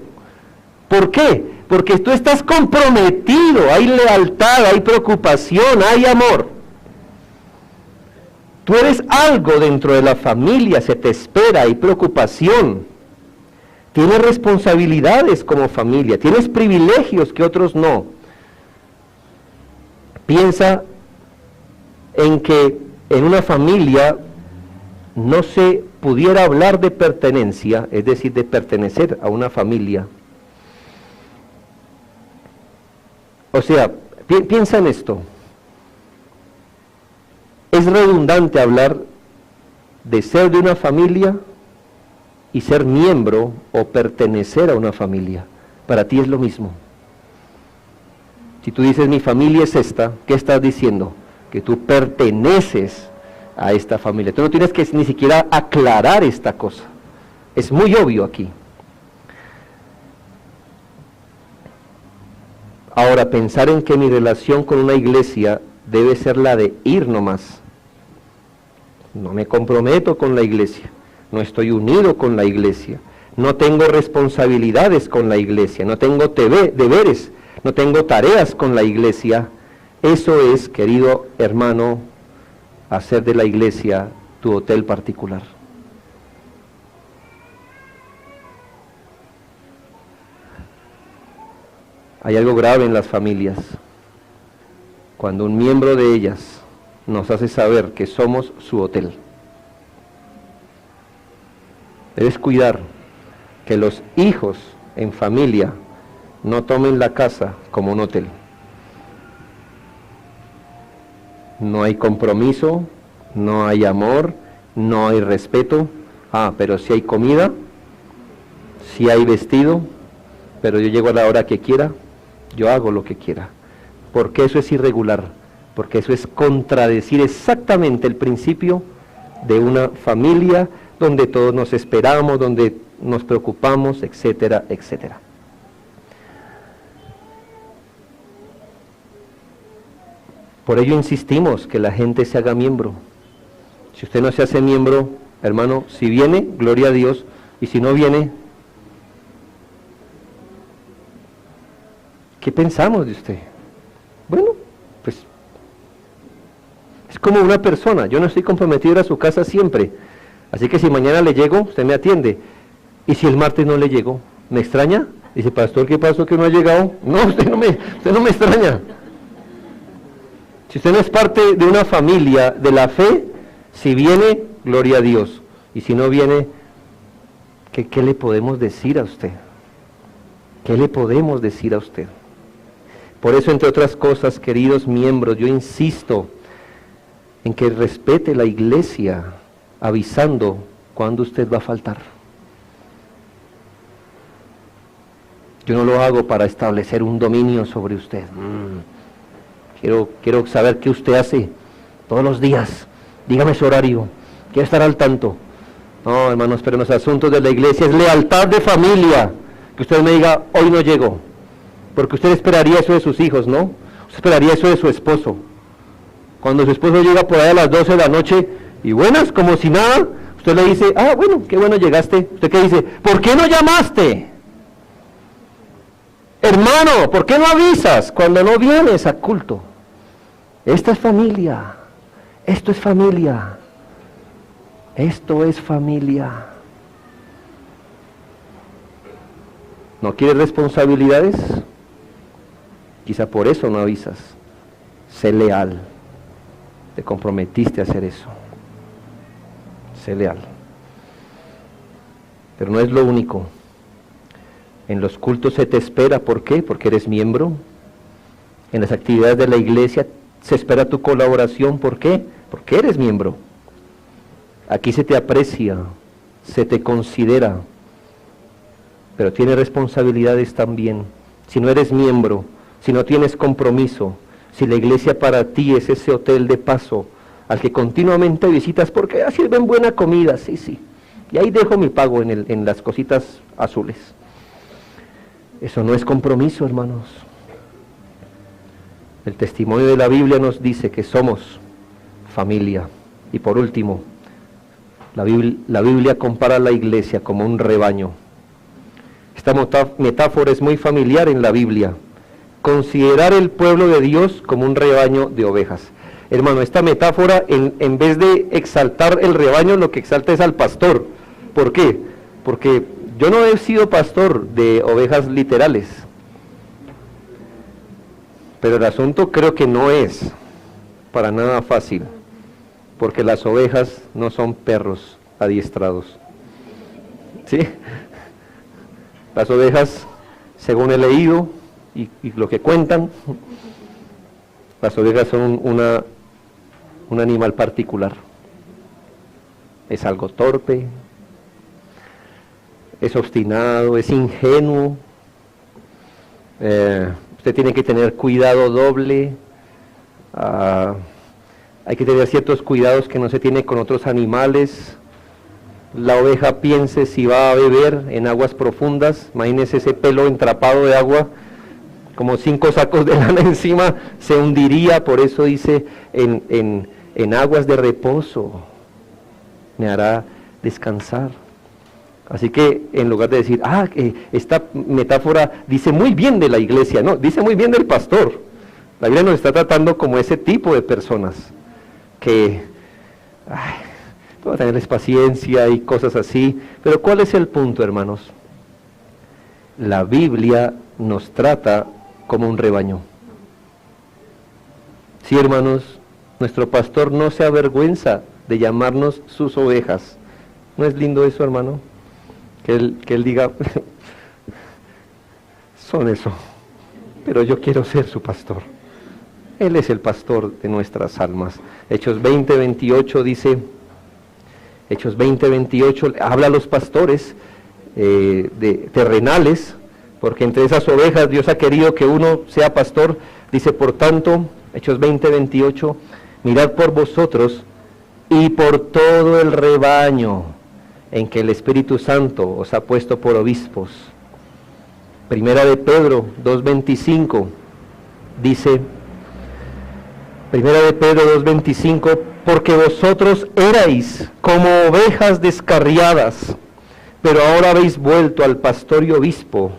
A: ¿Por qué? Porque tú estás comprometido, hay lealtad, hay preocupación, hay amor. Tú eres algo dentro de la familia, se te espera, hay preocupación. Tienes responsabilidades como familia, tienes privilegios que otros no. Piensa en que en una familia no se pudiera hablar de pertenencia, es decir, de pertenecer a una familia. O sea, piensa en esto. Es redundante hablar de ser de una familia y ser miembro o pertenecer a una familia. Para ti es lo mismo. Si tú dices mi familia es esta, ¿qué estás diciendo? Que tú perteneces a esta familia. Tú no tienes que ni siquiera aclarar esta cosa. Es muy obvio aquí. Ahora, pensar en que mi relación con una iglesia debe ser la de ir nomás. No me comprometo con la iglesia, no estoy unido con la iglesia, no tengo responsabilidades con la iglesia, no tengo deberes, no tengo tareas con la iglesia. Eso es, querido hermano, hacer de la iglesia tu hotel particular. Hay algo grave en las familias, cuando un miembro de ellas nos hace saber que somos su hotel. Debes cuidar que los hijos en familia no tomen la casa como un hotel. No hay compromiso, no hay amor, no hay respeto. Pero si hay comida, si hay vestido, pero yo llego a la hora que quiera, yo hago lo que quiera. Porque eso es irregular, porque eso es contradecir exactamente el principio de una familia donde todos nos esperamos, donde nos preocupamos, etcétera, etcétera. Por ello insistimos que la gente se haga miembro. Si usted no se hace miembro, hermano, si viene, gloria a Dios, y si no viene, ¿qué pensamos de usted? Bueno, pues es como una persona. Yo no estoy comprometido a ir a su casa siempre, así que si mañana le llego, usted me atiende. Y si el martes no le llego, ¿me extraña? Dice, pastor, ¿qué pasó que no ha llegado? No, usted no me extraña. Si usted no es parte de una familia de la fe, si viene, gloria a Dios. Y si no viene, ¿qué le podemos decir a usted? ¿Qué le podemos decir a usted? Por eso, entre otras cosas, queridos miembros, yo insisto en que respete la iglesia, avisando cuando usted va a faltar. Yo no lo hago para establecer un dominio sobre usted. Quiero saber qué usted hace todos los días. Dígame su horario. Quiero estar al tanto. No, hermanos, pero en los asuntos de la iglesia es lealtad de familia. Que usted me diga, hoy no llego. Porque usted esperaría eso de sus hijos, ¿no? Usted esperaría eso de su esposo. Cuando su esposo llega por ahí a las 12 de la noche, y buenas, como si nada, usted le dice, bueno, qué bueno llegaste. ¿Usted qué dice? ¿Por qué no llamaste? Hermano, ¿por qué no avisas cuando no vienes a culto? Esta es familia. Esto es familia. Esto es familia. ¿No quieres responsabilidades? Quizá por eso no avisas. Sé leal. Te comprometiste a hacer eso. Sé leal. Pero no es lo único. En los cultos se te espera, ¿por qué? Porque eres miembro. En las actividades de la iglesia se espera tu colaboración, ¿por qué? Porque eres miembro. Aquí se te aprecia, se te considera, pero tienes responsabilidades también. Si no eres miembro, si no tienes compromiso, si la iglesia para ti es ese hotel de paso al que continuamente visitas porque sirven buena comida, sí, y ahí dejo mi pago en las cositas azules. Eso no es compromiso, hermanos. El testimonio de la Biblia nos dice que somos familia. Y por último, la Biblia compara a la iglesia como un rebaño. Esta metáfora es muy familiar en la Biblia. Considerar el pueblo de Dios como un rebaño de ovejas. Hermano, esta metáfora, en vez de exaltar el rebaño, lo que exalta es al pastor. ¿Por qué? Porque yo no he sido pastor de ovejas literales, pero el asunto creo que no es para nada fácil, porque las ovejas no son perros adiestrados. ¿Sí? Las ovejas, según he leído y lo que cuentan, las ovejas son un animal particular. Es algo torpe, es obstinado, es ingenuo. Usted tiene que tener cuidado doble. Hay que tener ciertos cuidados que no se tiene con otros animales. La oveja, piense si va a beber en aguas profundas, imagínese ese pelo entrapado de agua, como 5 sacos de lana encima, se hundiría. Por eso dice, en aguas de reposo me hará descansar. Así que en lugar de decir, esta metáfora dice muy bien de la iglesia, no, dice muy bien del pastor. La Biblia nos está tratando como ese tipo de personas que vamos a tenerles paciencia y cosas así. Pero ¿cuál es el punto, hermanos? La Biblia nos trata como un rebaño. Sí, hermanos, nuestro pastor no se avergüenza de llamarnos sus ovejas. ¿No es lindo eso, hermano? Que él diga, son eso, pero yo quiero ser su pastor. Él es el pastor de nuestras almas. Hechos 20:28 dice, Hechos 20:28 habla a los pastores terrenales, porque entre esas ovejas Dios ha querido que uno sea pastor. Dice, por tanto, Hechos 20:28, mirad por vosotros y por todo el rebaño en que el Espíritu Santo os ha puesto por obispos. Primera de Pedro 2:25 dice, Primera de Pedro 2:25, porque vosotros erais como ovejas descarriadas, pero ahora habéis vuelto al pastor y obispo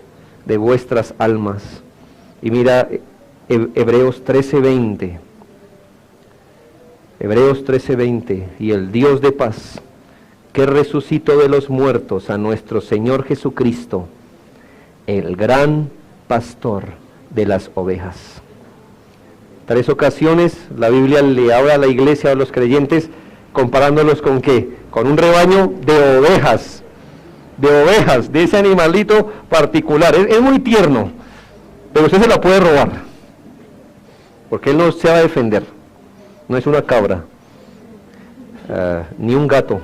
A: de vuestras almas. Y mira Hebreos 13:20, Hebreos 13:20, y el Dios de paz, que resucitó de los muertos a nuestro Señor Jesucristo, el gran pastor de las ovejas. 3 ocasiones la Biblia le habla a la iglesia, a los creyentes, comparándolos con ¿qué? Con un rebaño de ovejas, de ese animalito particular. Es muy tierno, pero usted se la puede robar, porque él no se va a defender. No es una cabra, ni un gato,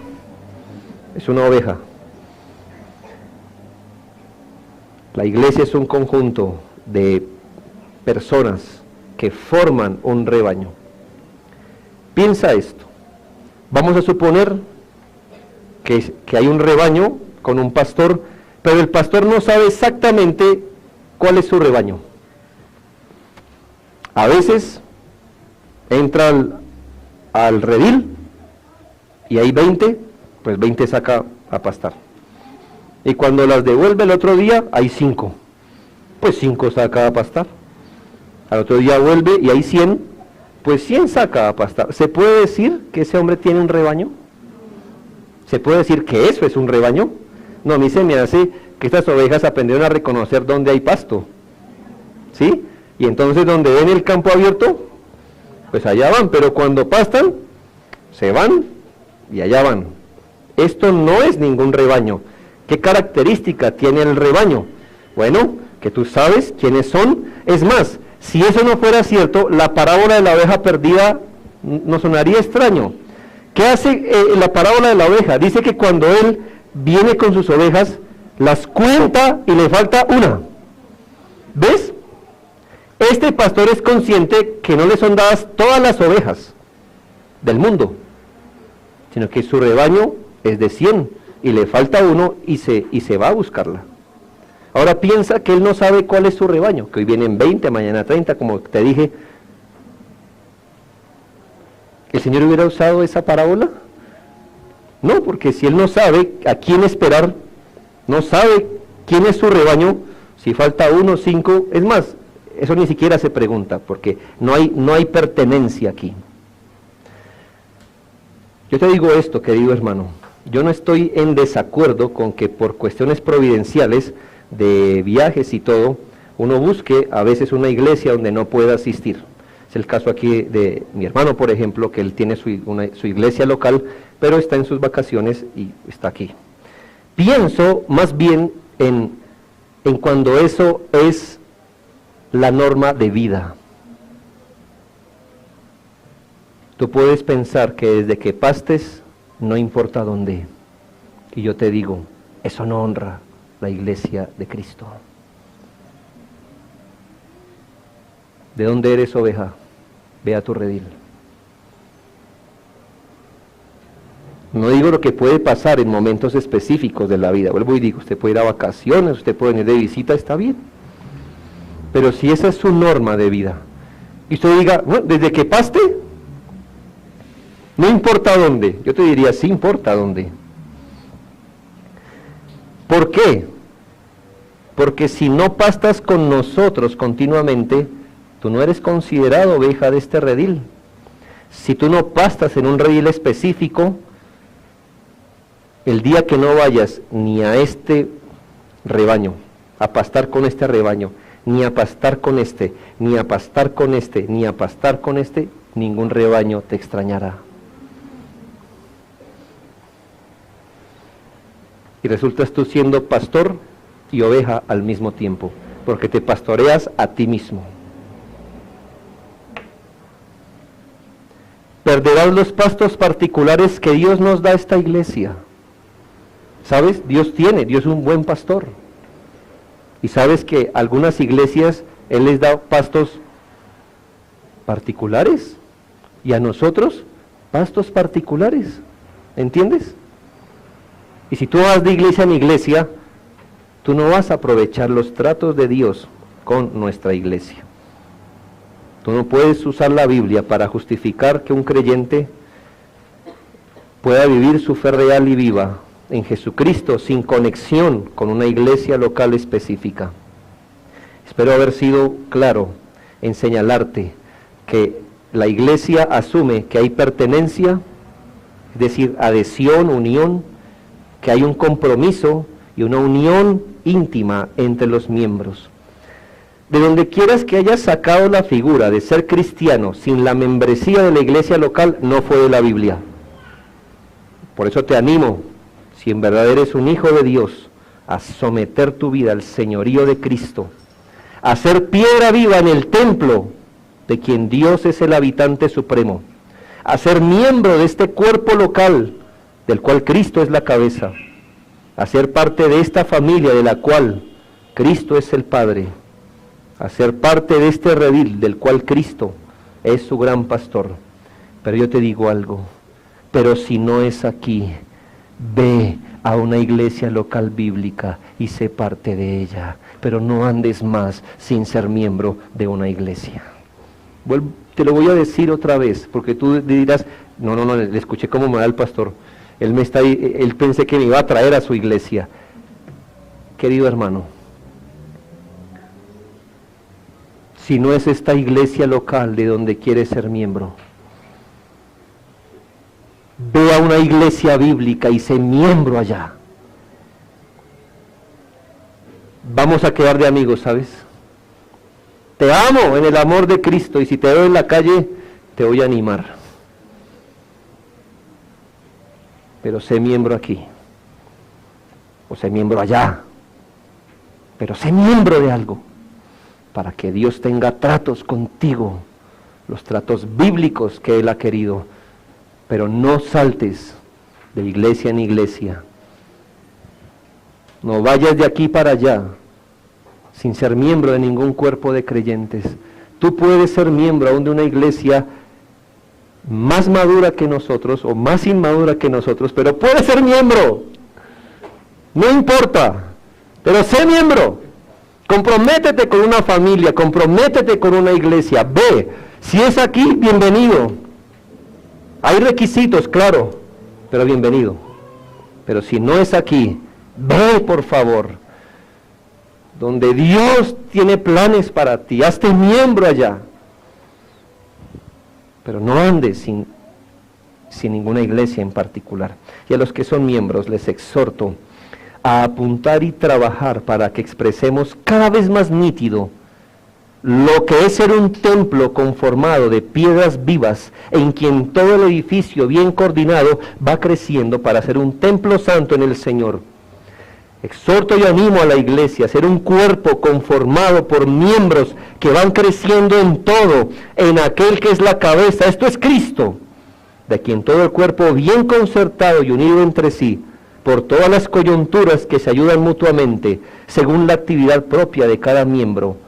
A: es una oveja. La iglesia es un conjunto de personas que forman un rebaño. Piensa esto. Vamos a suponer que hay un rebaño con un pastor, pero el pastor no sabe exactamente cuál es su rebaño. A veces entra al redil y hay 20, pues 20 saca a pastar. Y cuando las devuelve el otro día, hay 5, pues 5 saca a pastar. Al otro día vuelve y hay 100, pues 100 saca a pastar. ¿Se puede decir que ese hombre tiene un rebaño? ¿Se puede decir que eso es un rebaño? No, a mí se me hace que estas ovejas aprendieron a reconocer dónde hay pasto, ¿sí? Y entonces donde ven el campo abierto, pues allá van, pero cuando pastan, se van y allá van. Esto no es ningún rebaño. ¿Qué característica tiene el rebaño? Bueno, que tú sabes quiénes son. Es más, si eso no fuera cierto, la parábola de la oveja perdida nos sonaría extraño. ¿Qué hace la parábola de la oveja? Dice que cuando él viene con sus ovejas, las cuenta y le falta una. ¿Ves? Este pastor es consciente que no le son dadas todas las ovejas del mundo, sino que su rebaño es de 100 y le falta uno y se va a buscarla. Ahora piensa que él no sabe cuál es su rebaño, que hoy vienen 20, mañana 30, como te dije. ¿El Señor hubiera usado esa parábola? No, porque si él no sabe a quién esperar, no sabe quién es su rebaño, si falta 1, 5, es más, eso ni siquiera se pregunta, porque no hay pertenencia aquí. Yo te digo esto, querido hermano, yo no estoy en desacuerdo con que por cuestiones providenciales, de viajes y todo, uno busque a veces una iglesia donde no pueda asistir. Es el caso aquí de mi hermano, por ejemplo, que él tiene su iglesia local, pero está en sus vacaciones y está aquí. Pienso más bien en cuando eso es la norma de vida. Tú puedes pensar que desde que pastes, no importa dónde. Y yo te digo, eso no honra la iglesia de Cristo. ¿De dónde eres oveja? Ve a tu redil. No digo lo que puede pasar en momentos específicos de la vida. Vuelvo y digo, usted puede ir a vacaciones, usted puede venir de visita, está bien. Pero si esa es su norma de vida, y usted diga, bueno, desde que paste, no importa dónde. Yo te diría, sí importa dónde. ¿Por qué? Porque si no pastas con nosotros continuamente, tú no eres considerado oveja de este redil. Si tú no pastas en un redil específico, el día que no vayas ni a este rebaño, a pastar con este rebaño, ni a pastar con este, ni a pastar con este, ni a pastar con este, ningún rebaño te extrañará. Y resultas tú siendo pastor y oveja al mismo tiempo, porque te pastoreas a ti mismo. Perderás los pastos particulares que Dios nos da a esta iglesia. ¿Sabes? Dios es un buen pastor. Y sabes que algunas iglesias Él les da pastos particulares y a nosotros pastos particulares. ¿Entiendes? Y si tú vas de iglesia en iglesia, tú no vas a aprovechar los tratos de Dios con nuestra iglesia. Tú no puedes usar la Biblia para justificar que un creyente pueda vivir su fe real y viva en Jesucristo sin conexión con una iglesia local específica. Espero haber sido claro en señalarte que la iglesia asume que hay pertenencia, es decir, adhesión, unión, que hay un compromiso y una unión íntima entre los miembros. De donde quieras que hayas sacado la figura de ser cristiano sin la membresía de la iglesia local, no fue de la Biblia. Por eso te animo, si en verdad eres un hijo de Dios, a someter tu vida al señorío de Cristo, a ser piedra viva en el templo de quien Dios es el habitante supremo, a ser miembro de este cuerpo local del cual Cristo es la cabeza, a ser parte de esta familia de la cual Cristo es el Padre, a ser parte de este redil del cual Cristo es su gran pastor. Pero yo te digo algo, pero si no es aquí, ve a una iglesia local bíblica y sé parte de ella, pero no andes más sin ser miembro de una iglesia. Te lo voy a decir otra vez, porque tú dirás, no, le escuché cómo me da el pastor, él pensé que me iba a traer a su iglesia. Querido hermano, si no es esta iglesia local de donde quieres ser miembro, ve a una iglesia bíblica y sé miembro allá. Vamos a quedar de amigos, ¿sabes? Te amo en el amor de Cristo y si te veo en la calle, te voy a animar. Pero sé miembro aquí, o sé miembro allá, pero sé miembro de algo, para que Dios tenga tratos contigo, los tratos bíblicos que Él ha querido, pero no saltes de iglesia en iglesia, no vayas de aquí para allá, sin ser miembro de ningún cuerpo de creyentes. Tú puedes ser miembro aún de una iglesia más madura que nosotros o más inmadura que nosotros, pero puedes ser miembro, no importa, pero sé miembro. Comprométete con una familia, comprométete con una iglesia, ve, si es aquí, bienvenido. Hay requisitos, claro, pero bienvenido. Pero si no es aquí, ve por favor, donde Dios tiene planes para ti, hazte miembro allá. Pero no andes sin ninguna iglesia en particular. Y a los que son miembros les exhorto a apuntar y trabajar para que expresemos cada vez más nítido lo que es ser un templo conformado de piedras vivas, en quien todo el edificio bien coordinado va creciendo para ser un templo santo en el Señor. Exhorto y animo a la iglesia a ser un cuerpo conformado por miembros que van creciendo en todo, en aquel que es la cabeza, esto es Cristo, de quien todo el cuerpo bien concertado y unido entre sí, por todas las coyunturas que se ayudan mutuamente, según la actividad propia de cada miembro,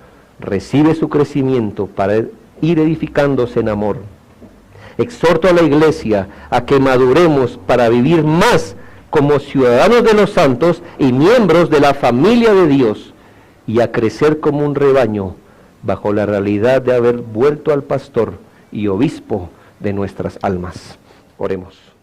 A: recibe su crecimiento para ir edificándose en amor. Exhorto a la iglesia a que maduremos para vivir más como ciudadanos de los santos y miembros de la familia de Dios, y a crecer como un rebaño bajo la realidad de haber vuelto al pastor y obispo de nuestras almas. Oremos.